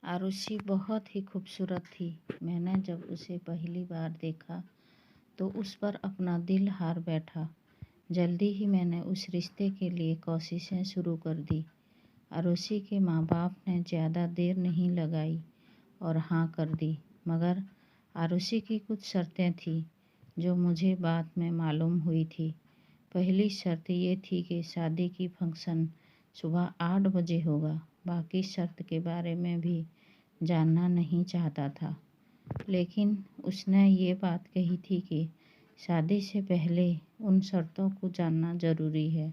आरुषि बहुत ही खूबसूरत थी। मैंने जब उसे पहली बार देखा तो उस पर अपना दिल हार बैठा। जल्दी ही मैंने उस रिश्ते के लिए कोशिशें शुरू कर दी। आरुषि के माँ बाप ने ज़्यादा देर नहीं लगाई और हाँ कर दी, मगर आरुषि की कुछ शर्तें थी जो मुझे बाद में मालूम हुई थी। पहली शर्त ये थी कि शादी की फंक्शन सुबह 8 बजे होगा। बाकी शर्त के बारे में भी जानना नहीं चाहता था, लेकिन उसने ये बात कही थी कि शादी से पहले उन शर्तों को जानना ज़रूरी है।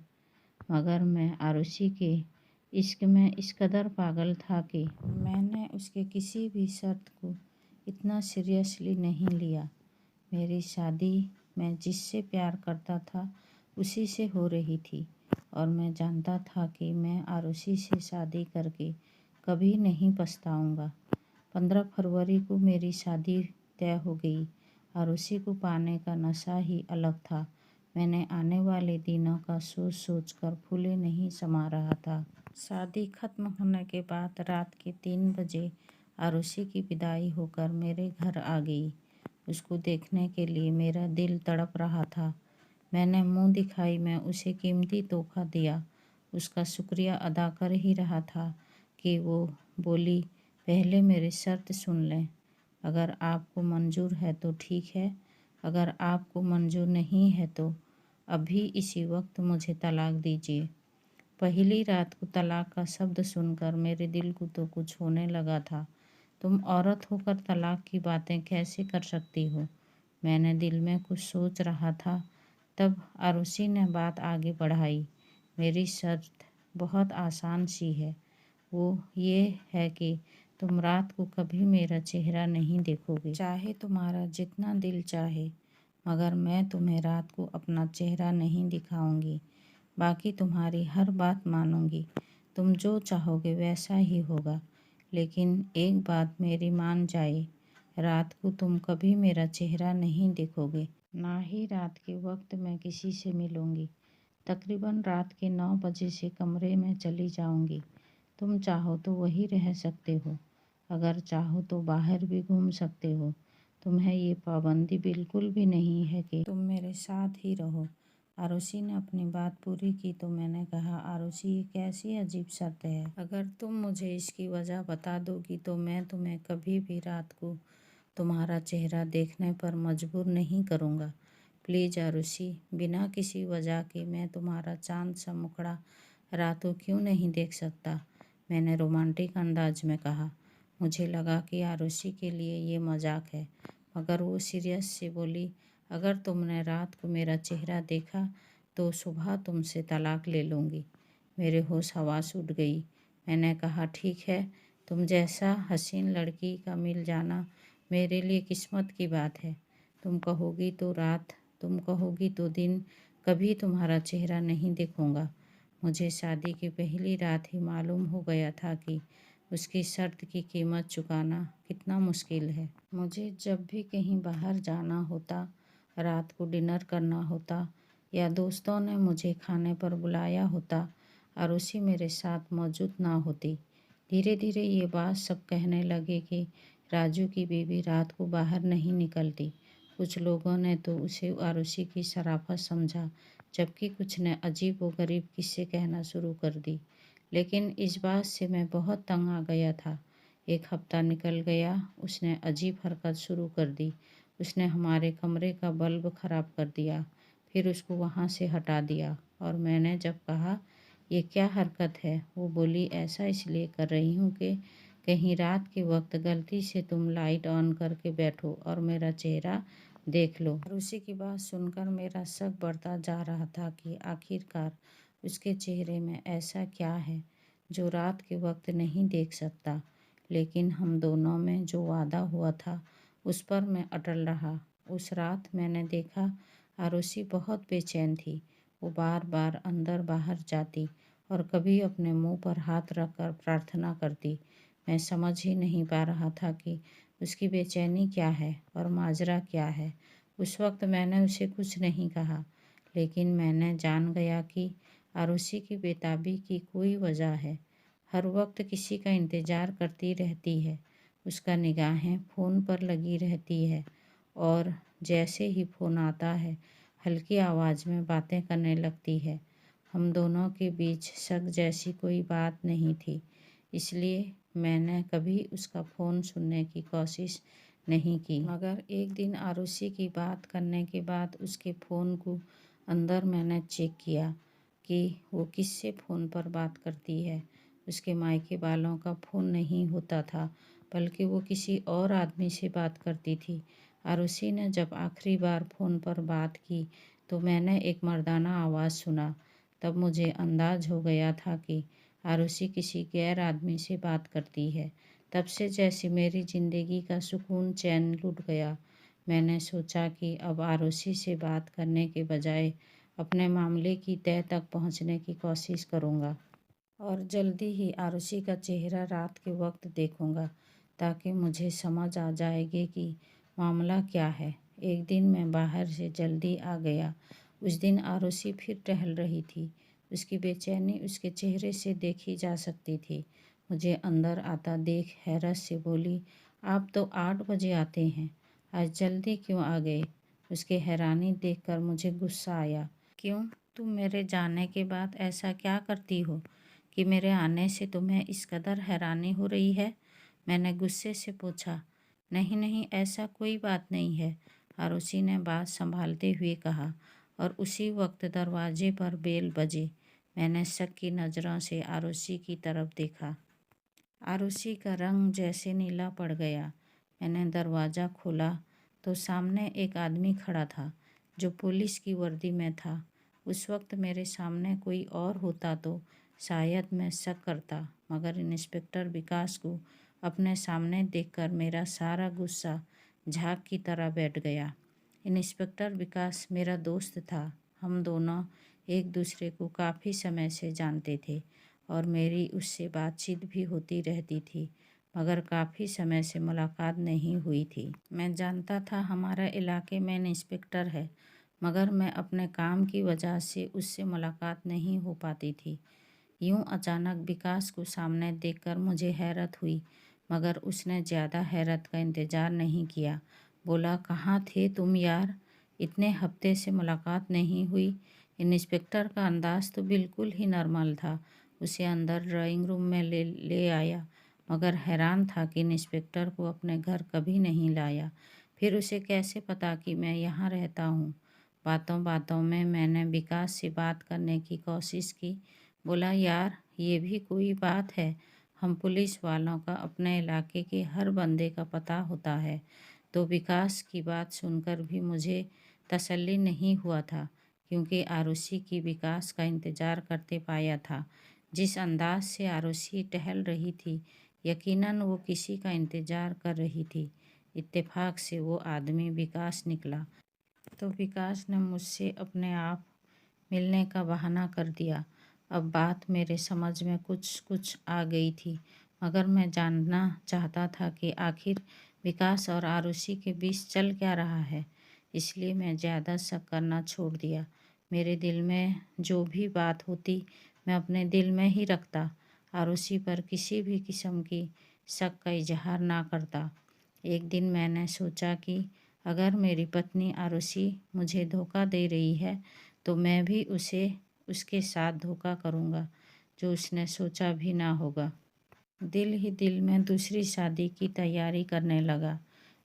मगर मैं आरुषि के इश्क में इस कदर पागल था कि मैंने उसके किसी भी शर्त को इतना सीरियसली नहीं लिया। मेरी शादी मैं जिससे प्यार करता था उसी से हो रही थी और मैं जानता था कि मैं आरुषि से शादी करके कभी नहीं पछताऊंगा। 15 फरवरी को मेरी शादी तय हो गई। आरुषि को पाने का नशा ही अलग था। मैंने आने वाले दिनों का सोच सोचकर फूले नहीं समा रहा था। शादी खत्म होने के बाद रात के 3 बजे आरुषि की विदाई होकर मेरे घर आ गई। उसको देखने के लिए मेरा दिल तड़प रहा था। मैंने मुंह दिखाई में उसे कीमती तोहफा दिया। उसका शुक्रिया अदा कर ही रहा था कि वो बोली, पहले मेरी शर्त सुन लें। अगर आपको मंजूर है तो ठीक है, अगर आपको मंजूर नहीं है तो अभी इसी वक्त मुझे तलाक दीजिए। पहली रात को तलाक का शब्द सुनकर मेरे दिल को तो कुछ होने लगा था। तुम औरत होकर तलाक की बातें कैसे कर सकती हो? मैंने दिल में कुछ सोच रहा था। तब आरुषि ने बात आगे बढ़ाई। मेरी शर्त बहुत आसान सी है। वो ये है कि तुम रात को कभी मेरा चेहरा नहीं देखोगे, चाहे तुम्हारा जितना दिल चाहे, मगर मैं तुम्हें रात को अपना चेहरा नहीं दिखाऊंगी। बाकी तुम्हारी हर बात मानूंगी। तुम जो चाहोगे वैसा ही होगा, लेकिन एक बात मेरी मान जाए, रात को तुम कभी मेरा चेहरा नहीं देखोगे, ना ही रात के वक्त मैं किसी से मिलूंगी। तकरीबन रात के 9 बजे से कमरे में चली जाऊंगी। तुम चाहो तो वहीं रह सकते हो, अगर चाहो तो बाहर भी घूम सकते हो। तुम्हें ये पाबंदी बिल्कुल भी नहीं है कि तुम मेरे साथ ही रहो। आरुषि ने अपनी बात पूरी की तो मैंने कहा, आरुषि ये कैसी अजीब शर्त है? अगर तुम मुझे इसकी वजह बता दोगी तो मैं तुम्हें कभी भी रात को तुम्हारा चेहरा देखने पर मजबूर नहीं करूँगा। प्लीज़ आरुषि, बिना किसी वजह के मैं तुम्हारा चांद सा मुखड़ा रातों क्यों नहीं देख सकता? मैंने रोमांटिक अंदाज में कहा। मुझे लगा कि आरुषि के लिए ये मजाक है, मगर वो सीरियस से बोली, अगर तुमने रात को मेरा चेहरा देखा तो सुबह तुमसे तलाक ले लूँगी। मेरे होश हवास उड़ गई। मैंने कहा, ठीक है, तुम जैसा हसीन लड़की का मिल जाना मेरे लिए किस्मत की बात है। तुम कहोगी तो रात, तुम कहोगी तो दिन, कभी तुम्हारा चेहरा नहीं देखूंगा। मुझे शादी की पहली रात ही मालूम हो गया था कि उसकी शर्त की कीमत चुकाना कितना मुश्किल है। मुझे जब भी कहीं बाहर जाना होता, रात को डिनर करना होता या दोस्तों ने मुझे खाने पर बुलाया होता, आरुषि मेरे साथ मौजूद ना होती। धीरे धीरे ये बात सब कहने लगे कि राजू की बीवी रात को बाहर नहीं निकलती। कुछ लोगों ने तो उसे आरुषि की शराफत समझा, जबकि कुछ ने अजीब व गरीब किस्से कहना शुरू कर दी। लेकिन इस बात से मैं बहुत तंग आ गया था। एक हफ्ता निकल गया, उसने अजीब हरकत शुरू कर दी। उसने हमारे कमरे का बल्ब खराब कर दिया, फिर उसको वहाँ से हटा दिया। और मैंने जब कहा, ये क्या हरकत है, वो बोली, ऐसा इसलिए कर रही हूँ कि कहीं रात के वक्त गलती से तुम लाइट ऑन करके बैठो और मेरा चेहरा देख लो। आरुषि की बात सुनकर मेरा शक बढ़ता जा रहा था कि आखिरकार उसके चेहरे में ऐसा क्या है जो रात के वक्त नहीं देख सकता। लेकिन हम दोनों में जो वादा हुआ था उस पर मैं अटल रहा। उस रात मैंने देखा आरुषि बहुत बेचैन थी। वो बार बार अंदर बाहर जाती और कभी अपने मुंह पर हाथ रखकर प्रार्थना करती। मैं समझ ही नहीं पा रहा था कि उसकी बेचैनी क्या है और माजरा क्या है। उस वक्त मैंने उसे कुछ नहीं कहा, लेकिन मैंने जान गया कि आरुषि की बेताबी की कोई वजह है। हर वक्त किसी का इंतज़ार करती रहती है। उसका निगाहें फ़ोन पर लगी रहती है और जैसे ही फ़ोन आता है हल्की आवाज़ में बातें करने लगती है। हम दोनों के बीच शक जैसी कोई बात नहीं थी, इसलिए मैंने कभी उसका फ़ोन सुनने की कोशिश नहीं की। मगर एक दिन आरुषि की बात करने के बाद उसके फ़ोन को अंदर मैंने चेक किया कि वो किससे फ़ोन पर बात करती है। उसके मायके वालों का फ़ोन नहीं होता था, बल्कि वो किसी और आदमी से बात करती थी। आरुषि ने जब आखिरी बार फ़ोन पर बात की तो मैंने एक मर्दाना आवाज़ सुना। तब मुझे अंदाज़ हो गया था कि आरुषि किसी गैर आदमी से बात करती है। तब से जैसे मेरी ज़िंदगी का सुकून चैन लुट गया। मैंने सोचा कि अब आरुषि से बात करने के बजाय अपने मामले की तह तक पहुंचने की कोशिश करूंगा और जल्दी ही आरुषि का चेहरा रात के वक्त देखूंगा, ताकि मुझे समझ आ जाएगी कि मामला क्या है। एक दिन मैं बाहर से जल्दी आ गया। उस दिन आरुषि फिर टहल रही थी। उसकी बेचैनी उसके चेहरे से देखी जा सकती थी। मुझे अंदर आता देख हैरत से बोली, आप तो 8 बजे आते हैं, आज जल्दी क्यों आ गए? उसकी हैरानी देखकर मुझे गुस्सा आया। क्यों, तुम मेरे जाने के बाद ऐसा क्या करती हो कि मेरे आने से तुम्हें इस कदर हैरानी हो रही है? मैंने गुस्से से पूछा। नहीं नहीं, ऐसा कोई बात नहीं है, आरुषि ने बात संभालते हुए कहा। और उसी वक्त दरवाजे पर बेल बजी। मैंने शक की नज़रों से आरुषि की तरफ देखा। आरुषि का रंग जैसे नीला पड़ गया। मैंने दरवाज़ा खोला तो सामने एक आदमी खड़ा था जो पुलिस की वर्दी में था। उस वक्त मेरे सामने कोई और होता तो शायद मैं शक करता, मगर इंस्पेक्टर विकास को अपने सामने देखकर मेरा सारा गुस्सा झाग की तरह बैठ गया। इंस्पेक्टर विकास मेरा दोस्त था। हम दोनों एक दूसरे को काफ़ी समय से जानते थे और मेरी उससे बातचीत भी होती रहती थी, मगर काफ़ी समय से मुलाकात नहीं हुई थी। मैं जानता था हमारे इलाके में इंस्पेक्टर है, मगर मैं अपने काम की वजह से उससे मुलाकात नहीं हो पाती थी। यूं अचानक विकास को सामने देखकर मुझे हैरत हुई, मगर उसने ज़्यादा हैरत का इंतज़ार नहीं किया। बोला, कहाँ थे तुम यार, इतने हफ्ते से मुलाकात नहीं हुई। इंस्पेक्टर का अंदाज़ तो बिल्कुल ही नॉर्मल था। उसे अंदर ड्राइंग रूम में ले आया, मगर हैरान था कि इंस्पेक्टर को अपने घर कभी नहीं लाया। फिर उसे कैसे पता कि मैं यहाँ रहता हूँ? बातों बातों में मैंने विकास से बात करने की कोशिश की। बोला, यार ये भी कोई बात है, हम पुलिस वालों का अपने इलाके के हर बंदे का पता होता है। तो विकास की बात सुनकर भी मुझे तसल्ली नहीं हुआ था, क्योंकि आरुषि की विकास का इंतज़ार करते पाया था। जिस अंदाज से आरुषि टहल रही थी, यकीनन वो किसी का इंतज़ार कर रही थी। इत्तेफाक से वो आदमी विकास निकला तो विकास ने मुझसे अपने आप मिलने का बहाना कर दिया। अब बात मेरे समझ में कुछ कुछ आ गई थी, मगर मैं जानना चाहता था कि आखिर विकास और आरुषि के बीच चल क्या रहा है। इसलिए मैं ज़्यादा शक करना छोड़ दिया। मेरे दिल में जो भी बात होती मैं अपने दिल में ही रखता, आरुषि पर किसी भी किस्म की शक का इजहार ना करता। एक दिन मैंने सोचा कि अगर मेरी पत्नी आरुषि मुझे धोखा दे रही है तो मैं भी उसे उसके साथ धोखा करूँगा, जो उसने सोचा भी ना होगा। दिल ही दिल में दूसरी शादी की तैयारी करने लगा,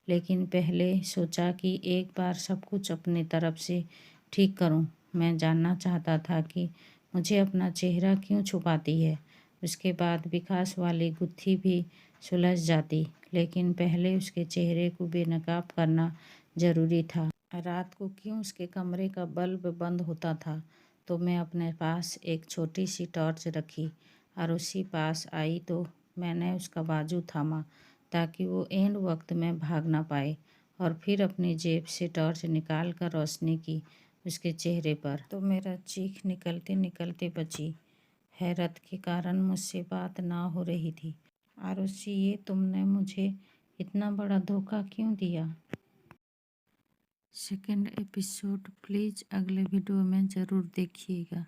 लेकिन पहले सोचा कि एक बार सब कुछ अपनी तरफ से ठीक करूं। मैं जानना चाहता था कि मुझे अपना चेहरा क्यों छुपाती है। उसके बाद विकास वाली गुत्थी भी सुलझ जाती, लेकिन पहले उसके चेहरे को बेनकाब करना ज़रूरी था। रात को क्यों उसके कमरे का बल्ब बंद होता था, तो मैं अपने पास एक छोटी सी टॉर्च रखी। आरुषि पास आई तो मैंने उसका बाजू थामा, ताकि वो एंड वक्त में भाग ना पाए, और फिर अपनी जेब से टॉर्च निकाल कर रोशनी की उसके चेहरे पर। तो मेरा चीख निकलते निकलते बची। हैरत के कारण मुझसे बात ना हो रही थी। आरुषि, ये तुमने मुझे इतना बड़ा धोखा क्यों दिया? सेकंड एपिसोड प्लीज़ अगले वीडियो में ज़रूर देखिएगा।